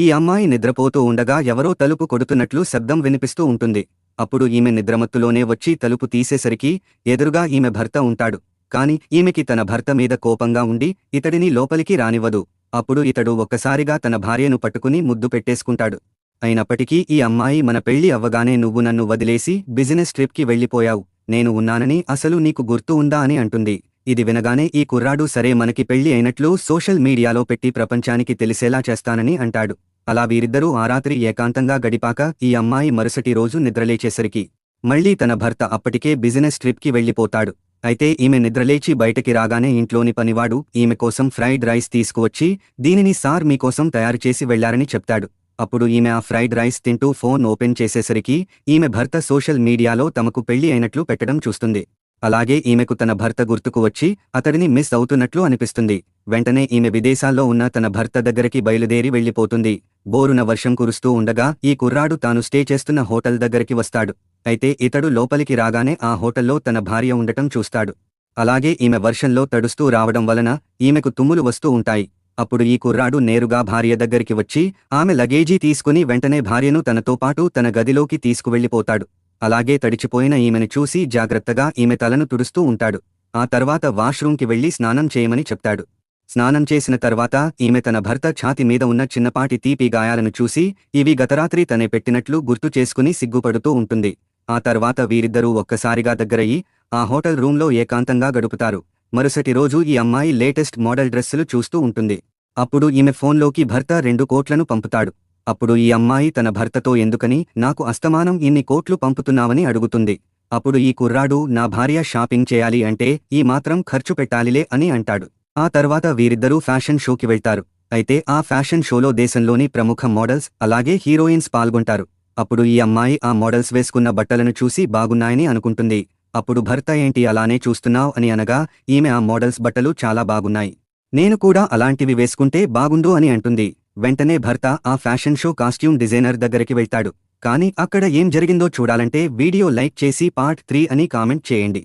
ఈ అమ్మాయి నిద్రపోతూ ఉండగా ఎవరో తలుపు కొడుతున్నట్లు శబ్దం వినిపిస్తూ ఉంటుంది. అప్పుడు ఈమె నిద్రమత్తులోనే వచ్చి తలుపు తీసేసరికి ఎదురుగా ఈమె భర్త ఉంటాడు. కాని ఈమెకి తన భర్త మీద కోపంగా ఉండి ఇతడిని లోపలికి రానివ్వదు. అప్పుడు ఇతడు ఒక్కసారిగా తన భార్యను పట్టుకుని ముద్దు పెట్టేసుకుంటాడు. అయినప్పటికీ ఈ అమ్మాయి మన పెళ్లి అవ్వగానే నువ్వు నన్ను వదిలేసి బిజినెస్ ట్రిప్కి వెళ్ళిపోయావు, నేను ఉన్నానని అసలు నీకు గుర్తు ఉందా అని అంటుంది. ఇది వినగానే ఈ కుర్రాడు సరే మనకి పెళ్లి అయినట్లు సోషల్ మీడియాలో పెట్టి ప్రపంచానికి తెలిసేలా చేస్తానని అంటాడు. అలా వీరిద్దరూ ఆ రాత్రి ఏకాంతంగా గడిపాక ఈ అమ్మాయి మరుసటి రోజు నిద్రలేచేసరికి మళ్లీ తన భర్త అప్పటికే బిజినెస్ ట్రిప్కి వెళ్ళిపోతాడు. అయితే ఈమె నిద్రలేచి బయటికి రాగానే ఇంట్లోని పనివాడు ఈమె కోసం ఫ్రైడ్ రైస్ తీసుకువచ్చి దీనిని సార్ మీకోసం తయారుచేసి వెళ్లారని చెప్తాడు. అప్పుడు ఈమె ఆ ఫ్రైడ్ రైస్ తింటూ ఫోన్ ఓపెన్ చేసేసరికి ఈమె భర్త సోషల్ మీడియాలో తమకు పెళ్లి అయినట్లు పెట్టడం చూస్తుంది. అలాగే ఈమెకు తన భర్త గుర్తుకు వచ్చి అతడిని మిస్ అవుతున్నట్లు అనిపిస్తుంది. వెంటనే ఈమె విదేశాల్లో ఉన్న తన భర్త దగ్గరికి బయలుదేరి వెళ్లిపోతుంది. బోరున వర్షం కురుస్తూ ఉండగా ఈ కుర్రాడు తాను స్టే చేస్తున్న హోటల్ దగ్గరికి వస్తాడు. అయితే ఇతడు లోపలికి రాగానే ఆ హోటల్లో తన భార్య ఉండటం చూస్తాడు. అలాగే ఈమె వర్షంలో తడుస్తూ రావడం వలన ఈమెకు తుమ్ములు వస్తూ ఉంటాయి. అప్పుడు ఈ కుర్రాడు నేరుగా భార్య దగ్గరికి వచ్చి ఆమె లగేజీ తీసుకుని వెంటనే భార్యను తనతో పాటు తన గదిలోకి తీసుకువెళ్లిపోతాడు. అలాగే తడిచిపోయిన ఈమెను చూసి జాగ్రత్తగా ఈమె తలను తుడుస్తూ ఉంటాడు. ఆ తర్వాత వాష్రూంకి వెళ్లి స్నానం చేయమని చెప్తాడు. స్నానం చేసిన తర్వాత ఈమె తన భర్త ఛాతి మీద ఉన్న చిన్నపాటి తీపి గాయాలను చూసి ఇవి గతరాత్రి తనే పెట్టినట్లు గుర్తు చేసుకుని సిగ్గుపడుతూ ఉంటుంది. ఆ తర్వాత వీరిద్దరూ ఒక్కసారిగా దగ్గరయ్యి ఆ హోటల్ రూంలో ఏకాంతంగా గడుపుతారు. మరుసటి రోజు ఈ అమ్మాయి లేటెస్ట్ మోడల్ డ్రెస్సులు చూస్తూ ఉంటుంది. అప్పుడు ఈమె ఫోన్లోకి భర్త 2 కోట్లను పంపుతాడు. అప్పుడు ఈ అమ్మాయి తన భర్తతో ఎందుకని నాకు అస్తమానం ఇన్ని కోట్లు పంపుతున్నావని అడుగుతుంది. అప్పుడు ఈ కుర్రాడు నా భార్య షాపింగ్ చేయాలి అంటే ఈ మాత్రం ఖర్చు పెట్టాలిలే అని అంటాడు. ఆ తర్వాత వీరిద్దరూ ఫ్యాషన్ షోకి వెళ్తారు. అయితే ఆ ఫ్యాషన్ షోలో దేశంలోని ప్రముఖ మోడల్స్ అలాగే హీరోయిన్స్ పాల్గొంటారు. అప్పుడు ఈ అమ్మాయి ఆ మోడల్స్ వేసుకున్న బట్టలను చూసి బాగున్నాయని అనుకుంటుంది. అప్పుడు భర్త ఏంటి అలానే చూస్తున్నావ్ అని అనగా ఈమె ఆ మోడల్స్ బట్టలు చాలా బాగున్నాయి, నేను కూడా అలాంటివి వేసుకుంటే బాగుండు అని అంటుంది. వెంటనే భర్త ఆ ఫ్యాషన్ షో కాస్ట్యూమ్ డిజైనర్ దగ్గరికి వెళ్తాడు. కానీ అక్కడ ఏం జరిగిందో చూడాలంటే వీడియో లైక్ చేసి పార్ట్ 3 అని కామెంట్ చేయండి.